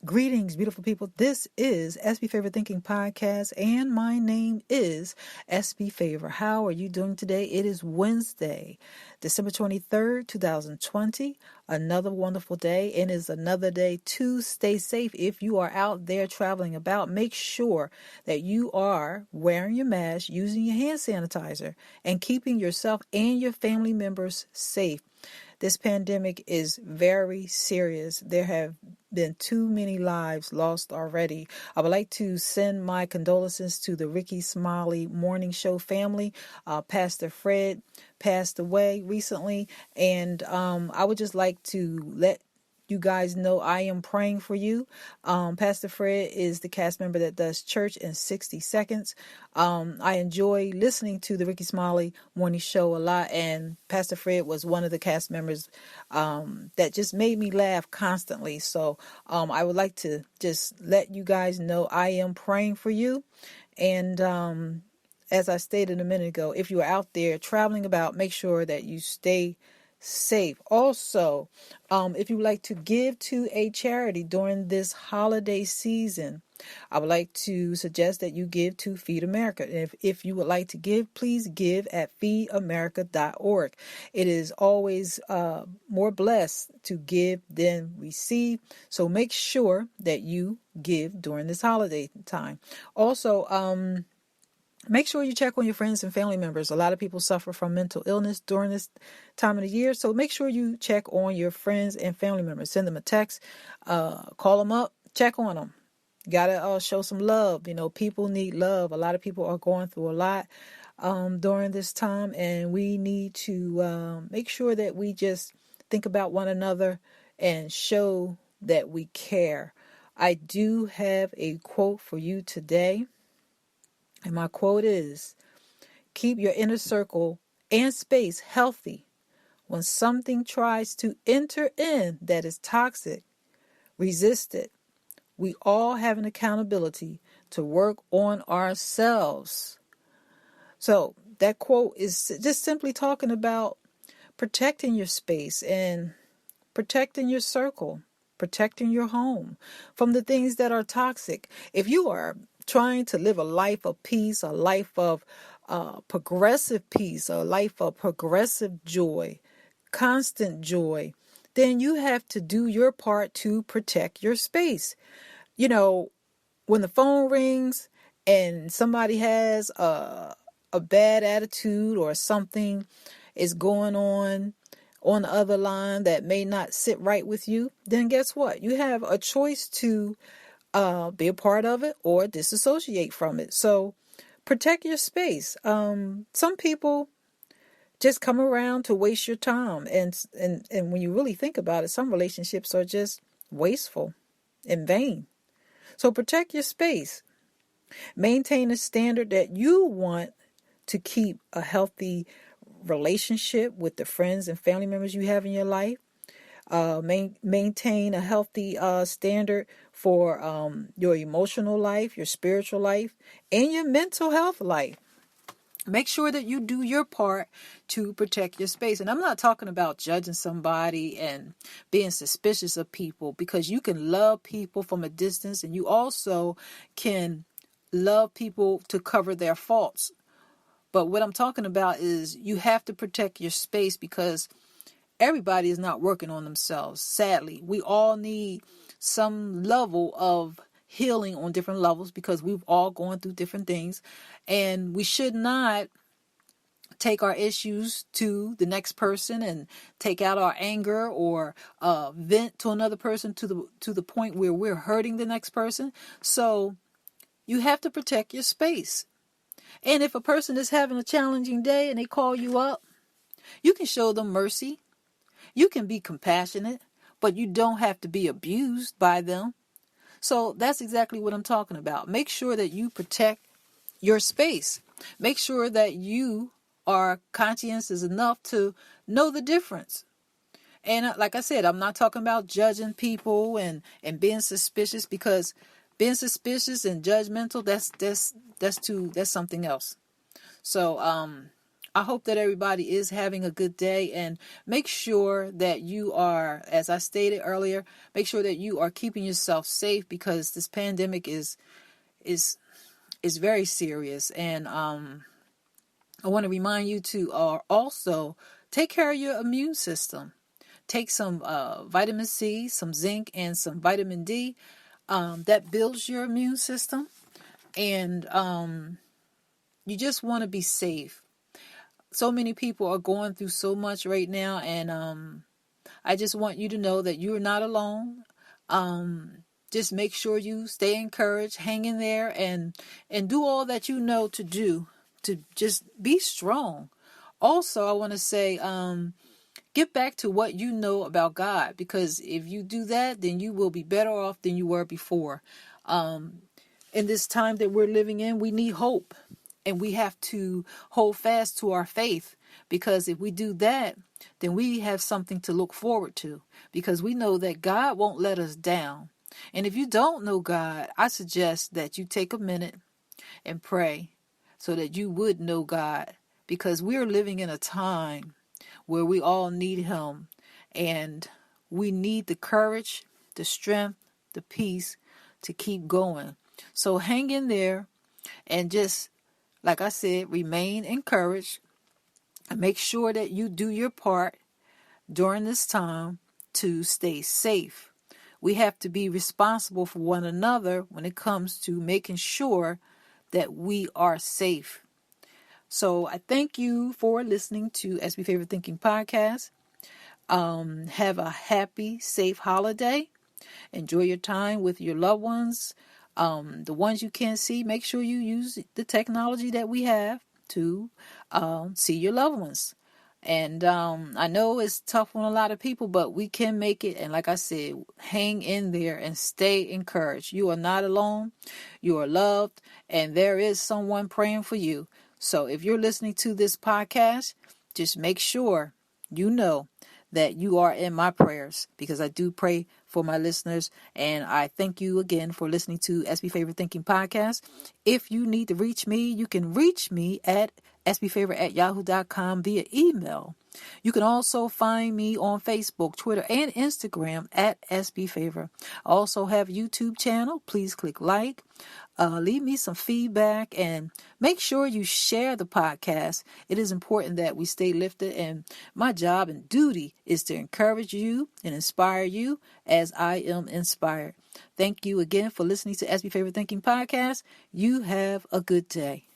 Greetings, beautiful people. This is SB Favor Thinking Podcast, and my name is SB Favor. How are you doing today? It is Wednesday, December 23rd, 2020. Another wonderful day, and is another day to stay safe. If you are out there traveling about, make sure that you are wearing your mask, using your hand sanitizer, and keeping yourself and your family members safe. This pandemic is very serious. There have been too many lives lost already. I would like to send my condolences to the Ricky Smiley Morning Show family. Pastor Fred passed away recently, and I would just like to let you guys know I am praying for you. Pastor Fred is the cast member that does Church in 60 Seconds. I enjoy listening to the Ricky Smiley Morning Show a lot, and Pastor Fred was one of the cast members that just made me laugh constantly. So I would like to just let you guys know I am praying for you. And as I stated a minute ago, if you are out there traveling about, make sure that you stay safe. Also, if you would like to give to a charity during this holiday season, I would like to suggest that you give to Feed America. If you would like to give, please give at feedamerica.org. It is always more blessed to give than receive. So make sure that you give during this holiday time. Also, make sure you check on your friends and family members. A lot of people suffer from mental illness during this time of the year. So make sure you check on your friends and family members. Send them a text, call them up, check on them. Gotta show some love. You know, people need love. A lot of people are going through a lot during this time, and we need to make sure that we just think about one another and show that we care. I do have a quote for you today. And my quote is, keep your inner circle and space healthy. When something tries to enter in that is toxic, resist it. We all have an accountability to work on ourselves. So that quote is just simply talking about protecting your space and protecting your circle, protecting your home from the things that are toxic. If you are trying to live a life of peace, a life of progressive peace, a life of progressive joy, constant joy, then you have to do your part to protect your space. You know, when the phone rings and somebody has a bad attitude or something is going on the other line that may not sit right with you, then guess what? You have a choice to be a part of it or disassociate from it. So protect your space. Some people just come around to waste your time. And when you really think about it, some relationships are just wasteful and vain. So protect your space. Maintain a standard that you want to keep a healthy relationship with the friends and family members you have in your life. Maintain a healthy standard for your emotional life, your spiritual life, and your mental health life. Make sure that you do your part to protect your space. And I'm not talking about judging somebody and being suspicious of people, because you can love people from a distance, and you also can love people to cover their faults. But what I'm talking about is you have to protect your space, because everybody is not working on themselves. Sadly, we all need some level of healing on different levels, because we've all gone through different things, and we should not take our issues to the next person and take out our anger or vent to another person to the point where we're hurting the next person. So you have to protect your space. And if a person is having a challenging day and they call you up, you can show them mercy. You can be compassionate, but you don't have to be abused by them. So that's exactly what I'm talking about. Make sure that you protect your space. Make sure that you are conscientious enough to know the difference. And like I said, I'm not talking about judging people and being suspicious, because being suspicious and judgmental, that's something else. So I hope that everybody is having a good day, and make sure that you are, as I stated earlier, make sure that you are keeping yourself safe, because this pandemic is very serious. And I want to remind you to also take care of your immune system. Take some vitamin C, some zinc, and some vitamin D that builds your immune system. And you just want to be safe. So many people are going through so much right now, and I just want you to know that you're not alone. Just make sure you stay encouraged, hang in there, and do all that you know to do to just be strong. Also, I want to say, get back to what you know about God, because if you do that, then you will be better off than you were before. In this time that we're living in, we need hope. And we have to hold fast to our faith, because if we do that, then we have something to look forward to, because we know that God won't let us down. And if you don't know God, I suggest that you take a minute and pray so that you would know God, because we're living in a time where we all need Him, and we need the courage, the strength, the peace to keep going. So hang in there and just, like I said, remain encouraged, and make sure that you do your part during this time to stay safe. We have to be responsible for one another when it comes to making sure that we are safe. So I thank you for listening to SB Favorite Thinking Podcast. Have a happy, safe holiday. Enjoy your time with your loved ones. The ones you can't see, make sure you use the technology that we have to see your loved ones. And I know it's tough on a lot of people, but we can make it. And like I said, hang in there and stay encouraged. You are not alone. You are loved, and there is someone praying for you. So if you're listening to this podcast, just make sure you know that you are in my prayers, because I do pray for my listeners. And I thank you again for listening to SB Favorite Thinking Podcast. If you need to reach me, you can reach me at sbfavorite@yahoo.com via email. You can also find me on Facebook, Twitter, and Instagram at sbfavor. I also have a YouTube channel. Please click like. Leave me some feedback, and make sure you share the podcast. It is important that we stay lifted, and my job and duty is to encourage you and inspire you as I am inspired. Thank you again for listening to SB Favorite Thinking Podcast. You have a good day.